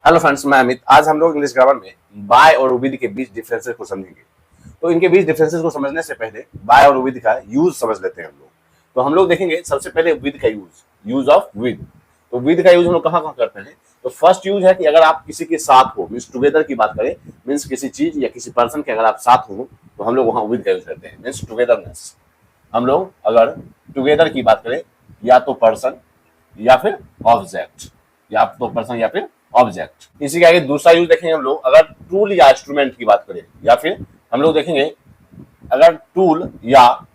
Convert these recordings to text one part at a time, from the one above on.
Hello friends, मैं अमित। आज हम लोग इंग्लिश ग्रामर में बाय और विद के बीच डिफरेंसेस को समझेंगे। तो इनके बीच डिफरेंसेस को समझने से पहले बाय और विद का यूज समझ लेते हैं हम लोग। तो हम लोग देखेंगे सबसे पहले विद का यूज ऑफ विद। तो विद का यूज हम लोग कहाँ कहाँ करते हैं। तो फर्स्ट यूज है कि अगर आप किसी के साथ हो, मीन्स टुगेदर की बात करें, मीन्स किसी चीज या किसी पर्सन के अगर आप साथ हो तो हम लोग वहां विद का यूज करते हैं, मीन्स टुगेदरनेस। हम लोग अगर टुगेदर की बात करें, या तो पर्सन या फिर ऑब्जेक्ट, या तो पर्सन या फिर ऑब्जेक्ट। इसी के आगे दूसरा यूज देखेंगे हम लोग अगर टूल या इंस्ट्रूमेंट की बात करें, या फिर हम लोग देखेंगे अगर टूल या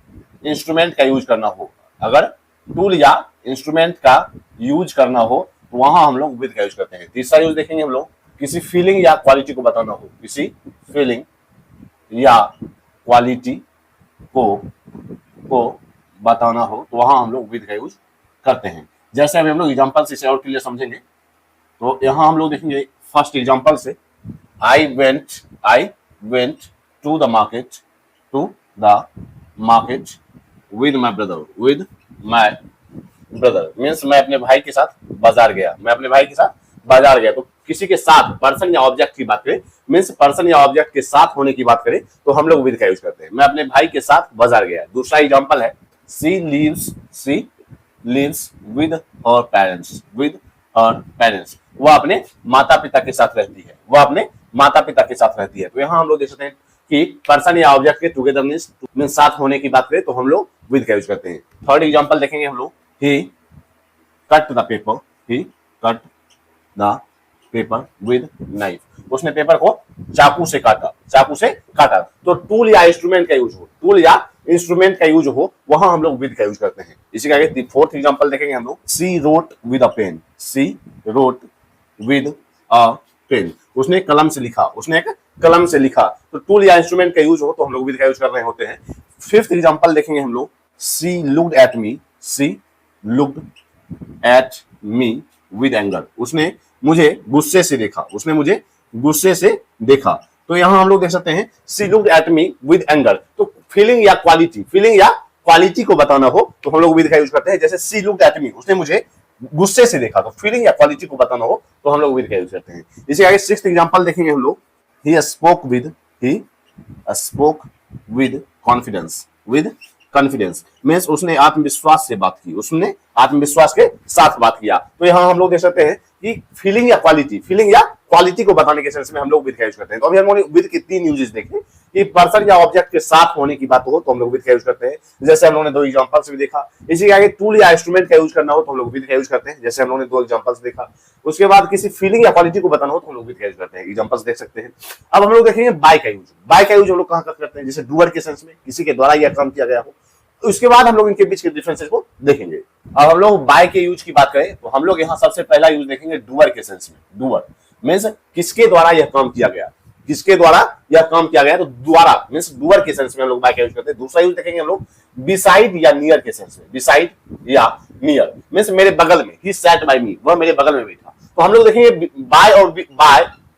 इंस्ट्रूमेंट का यूज करना हो। अगर टूल या इंस्ट्रूमेंट का यूज करना हो तो वहां हम लोग विद का यूज करते हैं। तीसरा यूज देखेंगे हम लोग किसी फीलिंग या क्वालिटी को बताना हो, किसी फीलिंग या क्वालिटी को बताना हो तो वहां हम लोग विद का यूज करते हैं। जैसे अभी हम लोग एग्जांपल से और क्लियर समझेंगे। तो यहां हम लोग देखेंगे फर्स्ट एग्जांपल से, I went to the market with my brother means मैं अपने भाई के साथ बाजार गया। तो किसी के साथ पर्सन या ऑब्जेक्ट की बात करें, मीन्स पर्सन या ऑब्जेक्ट के साथ होने की बात करें तो हम लोग विद का यूज करते हैं। मैं अपने भाई के साथ बाजार गया। दूसरा एग्जांपल है she lives with her parents. वह अपने माता पिता के साथ रहती है। तो यहाँ हम लोग देख सकते हैं कि पर्सन या ऑब्जेक्ट के टुगेदरनेस में साथ होने की बात करें तो हम लोग विद का यूज करते हैं। थर्ड एग्जांपल देखेंगे हम लोग, he cut the paper with knife. उसने पेपर को चाकू से काटा। तो टूल या इंस्ट्रूमेंट का यूज हो वहां हम लोग विद का यूज करते हैं। इसी का आगे फोर्थ एग्जांपल देखेंगे हम लोग, सी रोट विद अ पेन। उसने एक कलम से लिखा। तो टूल या इंस्ट्रूमेंट का यूज हो तो हम लोग विद का यूज कर रहे होते हैं। फिफ्थ एग्जांपल देखेंगे हम लोग, she looked at me with anger. उसने मुझे गुस्से से देखा। तो यहां हम लोग देख सकते हैं she looked at me with anger. तो फीलिंग या क्वालिटी को बताना हो तो हम लोग विद का यूज करते हैं। जैसे सी लुक्ड एट मी, उसने मुझे गुस्से से देखा। तो फीलिंग या क्वालिटी को बताना हो तो हम लोग विद का यूज करते हैं। इसी आगे सिक्स्थ एग्जांपल देखेंगे हम लोग, he spoke with confidence means उसने आत्मविश्वास के साथ बात किया। तो यहाँ हम लोग देख सकते हैं कि फीलिंग या क्वालिटी को बताने के सेंस में हम लोग विद का यूज करते हैं। तो अभी हम लोग विद के तीन यूजेस देखे कि पर्सन या ऑब्जेक्ट के साथ होने की बात हो तो हम लोग विद का यूज करते हैं, जैसे हम लोगों ने दो एग्जांपल्स भी देखा। इसी के आगे टूल या इंस्ट्रूमेंट का यूज करना हो तो हम लोग विद का यूज करते हैं, जैसे हम लोगों ने दो एग्जांपल्स देखा। उसके बाद किसी फीलिंग या क्वालिटी को बताना हो तो हम लोग विद का यूज करते हैं, एग्जांपल्स देख सकते हैं। अब हम लोग देखेंगे बाय का यूज हम लोग कहां करते हैं, जैसे डूअर के सेंस में, किसी के द्वारा यह काम किया गया हो। उसके बाद हम लोग इनके बीच के डिफरेंसेस को देखेंगे। अब हम लोग बाय के यूज की बात करें तो हम लोग यहाँ सबसे पहला यूज देखेंगे डूअर के सेंस में। डूअर मीन्स किसके द्वारा यह काम किया गया, तो द्वारा मीन्स डूअर के सेंस में हम लोग बाय का यूज करते हैं। दूसरा यूज देखेंगे हम लोग बिसाइड या नियर के सेंस में। नियर मीन्स मेरे बगल में, ही सैट बाय मी, वह मेरे बगल में बैठा। तो हम लोग देखेंगे बाय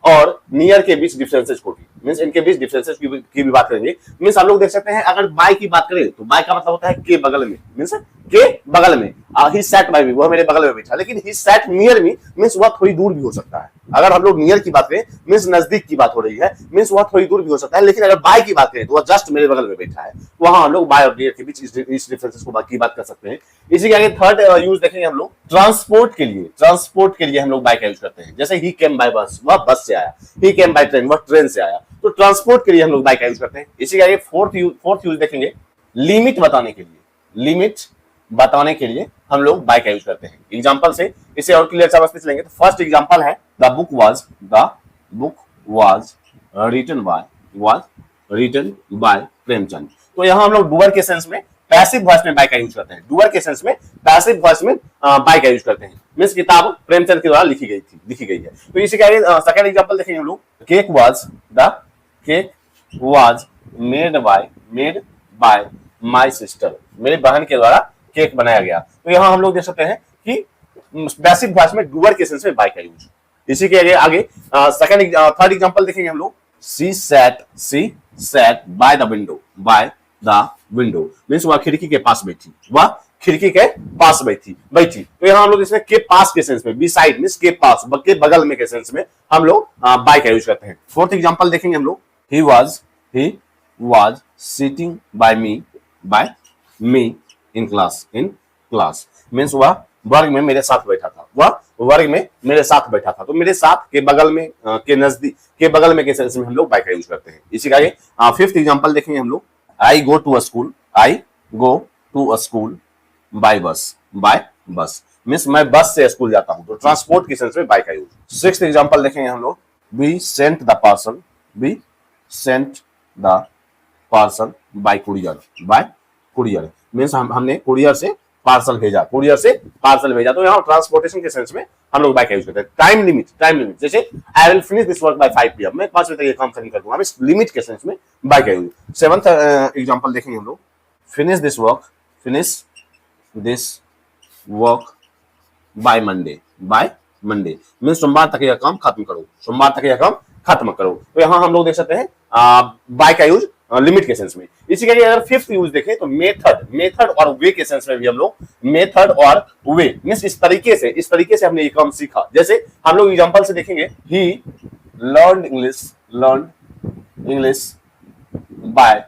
और नियर के बीच डिफरेंसेस को भी, मीन्स इनके बीच डिफरेंसेस की भी बात करेंगे। मीन्स हम लोग देख सकते हैं अगर बाय की बात करें तो बाय का मतलब होता है के बगल में, मीन्स के बगल में। ही सैट बाय मी, वह मेरे बगल में बैठा। लेकिन he sat near me means वह थोड़ी दूर भी हो सकता है। अगर हम लोग नियर की बात करें मीन्स नजदीक की बात हो रही है, मीन्स वह थोड़ी दूर भी हो सकता है। लेकिन अगर बाय की बात करें तो वह जस्ट मेरे बगल में बैठा है। वहां हम लोग बाय और नियर के बीच इस डिफरेंसेस की बात कर सकते हैं। इसी के आगे थर्ड यूज देखेंगे हम लोग ट्रांसपोर्ट के लिए हम लोग बाय का यूज करते हैं। जैसे ही केम बाय बस, वह बस से आया। ही केम बाय ट्रेन, वह ट्रेन से आया। तो ट्रांसपोर्ट के लिए हम लोग बाय का यूज करते हैं। इसी के आगे फोर्थ यूज देखेंगे लिमिट बताने के लिए हम लोग बाय का यूज करते हैं। एग्जांपल से इसे और क्लियर समझ लेंगे। तो फर्स्ट एग्जांपल है the book was written by Premchand. तो यहां हम लोग डूअर के सेंस में पैसिव वॉइस में बाय का यूज करते हैं। डूअर के सेंस में पैसिव वॉइस में बाय का यूज करते हैं। मींस किताब प्रेमचंद के द्वारा लिखी गई है। तो इसी के आगे सेकंड एग्जांपल देखेंगे हम लोग, cake was made by my sister. मेरी बहन के द्वारा केक बनाया गया। तो यहाँ हम लोग देख सकते हैं कि पैसिव वॉइस में डूअर के सेंस में बाय का यूज। इसी के आगे थर्ड एग्जांपल देखेंगे हम लोग, she set by the window means वह खिड़की के पास बैठी। खिड़की के पास बैठी। तो यहाँ हम लोग इसमें के पास के सेंस में, बिसाइड मींस के पास, के बगल में के सेंस में हम लोग बाय का यूज करते हैं। फोर्थ एग्जांपल देखेंगे हम लोग, he was sitting bye me in class means वह वर्ग में मेरे साथ बैठा था। तो मेरे साथ के बगल में के नजदीक के बगल में के सेंस में हम लोग बाय का यूज करते हैं। इसी का ये फिफ्थ एग्जांपल देखेंगे हम लोग, I go to a school by bus means मैं बस से स्कूल जाता हूं। तो ट्रांसपोर्ट के सेंस में बाय का यूज। सिक्स्थ एग्जांपल देखेंगे हम लोग, we sent the parcel by courier means हमने कुरियर से पार्सल भेजा। तो यहाँ ट्रांसपोर्टेशन के सेंस में हम लोग बाय का यूज करते हैं। टाइम लिमिट जैसे I will finish this work by 5 PM, मैं 5 बजे तक ये काम खत्म कर दूंगा, इस लिमिट के सेंस में बाय का यूज। सेवंथ एग्जांपल देखेंगे हम लोग, finish this work by Monday means सोमवार तक यह काम खत्म करो। तो यहाँ हम लोग देख सकते हैं बाय का यूज लिमिट के सेंस में। इसी के लिए अगर फिफ्थ यूज देखें तो मेथड और वे के सेंस में भी हम लोग मेथड और वे मींस इस तरीके से हमने ये काम सीखा। जैसे हम लोग एग्जांपल से देखेंगे, he learn English by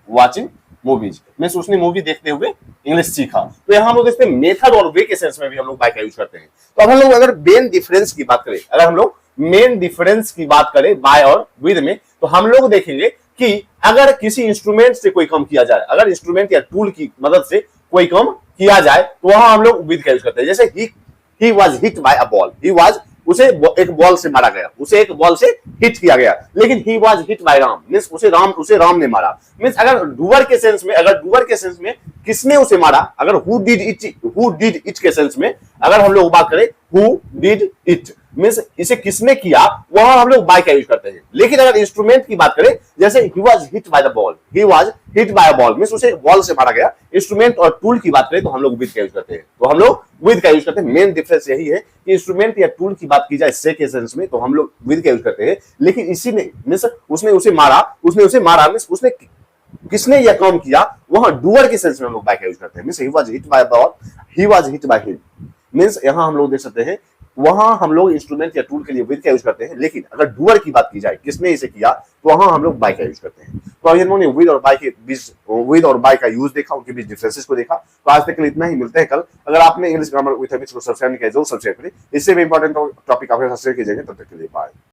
watching movies means उसने मूवी देखते हुए इंग्लिश सीखा। तो यहाँ हम लोग देखते हैं मेथड और वे के सेंस में भी हम लोग बाय का यूज करते हैं। तो अब हम लोग अगर मेन डिफरेंस की बात करें बाय और विद में, तो हम लोग देखेंगे कि अगर किसी इंस्ट्रूमेंट से कोई काम किया जाए, अगर इंस्ट्रूमेंट या टूल की मदद से कोई काम किया जाए, तो वहां हम लोग विद का यूज करते हैं। जैसे he was hit by a ball, उसे एक बॉल से मारा गया, उसे एक बॉल से हिट किया गया, लेकिन he was hit by Ram means उसे राम ने मारा। मींस अगर डूअर के सेंस में किसने उसे मारा, अगर हु डिड इट के सेंस में अगर हम लोग बात करें हु डिड इट मींस इसे किसने किया, वहां हम लोग बाय का यूज करते हैं। लेकिन अगर इंस्ट्रूमेंट की बात करें, जैसे he was hit by the ball, means उसे बॉल से मारा गया। इंस्ट्रूमेंट और टूल की बात करें तो हम लोग विद का यूज करते हैं। मेन डिफरेंस यही है कि इंस्ट्रूमेंट या टूल की बात की जाए से के सेंस में, तो हम लोग विद का यूज करते हैं। लेकिन इसी ने मींस उसने उसे मारा मींस उसने किसने यह काम किया, वहां डूअर के सेंस में हम लोग बाय का यूज करते हैं। Means he was hit by ball, he was hit by him means यहां हम लोग देख सकते हैं, वहां हम लोग इंस्ट्रूमेंट या टूल के लिए विद का यूज करते हैं। लेकिन अगर डूअर की बात की जाए, किसने इसे किया, तो वहां हम लोग बाय का यूज करते हैं। तो अब इन्होंने विद और बाय का यूज देखा, उनके बीच डिफरेंसेस को देखा। तो आज तक के लिए इतना ही, मिलते हैं कल। अगर आपने इंग्लिश ग्रामर विद हैबिट्स को सब्सक्राइब नहीं किया, जरूर सब्सक्राइब करें। इससे भी इंपॉर्टेंट टॉपिक आपके साथ शेयर कीजिएगा। तब तक के लिए बाय।